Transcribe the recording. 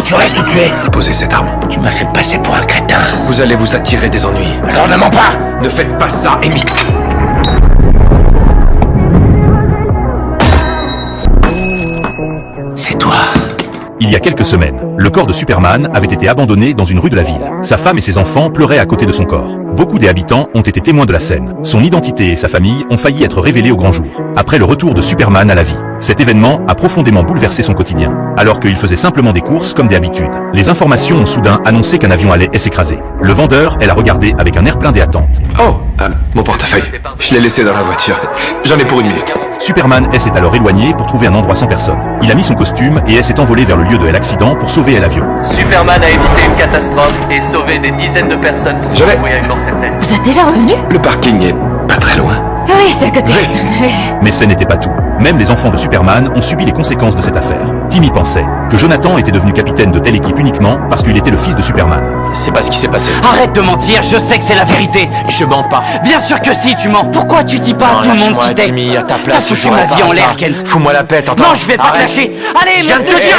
tu restes où tu es. Posez cette arme. Tu m'as fait passer pour un crétin. Vous allez vous attirer des ennuis. Alors ne mens pas. Ne faites pas ça, Amy. C'est toi. Il y a quelques semaines, le corps de Superman avait été abandonné dans une rue de la ville. Sa femme et ses enfants pleuraient à côté de son corps. Beaucoup des habitants ont été témoins de la scène. Son identité et sa famille ont failli être révélées au grand jour. Après le retour de Superman à la vie, cet événement a profondément bouleversé son quotidien. Alors qu'il faisait simplement des courses comme d'habitude, les informations ont soudain annoncé qu'un avion allait s'écraser. Le vendeur, elle a regardé avec un air plein d'attente. Oh, mon portefeuille. Je l'ai laissé dans la voiture. J'en ai pour 1 minute. Superman s'est alors éloigné pour trouver un endroit sans personne. Il a mis son costume et s'est envolé vers le lieu de l'accident pour sauver l'avion. Superman a évité une catastrophe et sauvé des dizaines de personnes pour Je vais- à une mort certaine. Vous êtes déjà revenu? Le parking est pas très loin. Oui, c'est à côté. Mais ce n'était pas tout. Même les enfants de Superman ont subi les conséquences de cette affaire. Timmy pensait que Jonathan était devenu capitaine de telle équipe uniquement parce qu'il était le fils de Superman. C'est pas ce qui s'est passé. Arrête de mentir, je sais que c'est la vérité. Je mens pas. Bien sûr que si, tu mens. Pourquoi tu dis pas à tout le monde Lâche-moi, qui t'aide? Timmy, à ta T'as place. foutu j'aurais ma vie pas en ça. l'air, Kent. Fous-moi la paix, t'entends? Non, je vais pas te Arrête. lâcher. Allez, Je viens de te merde. dire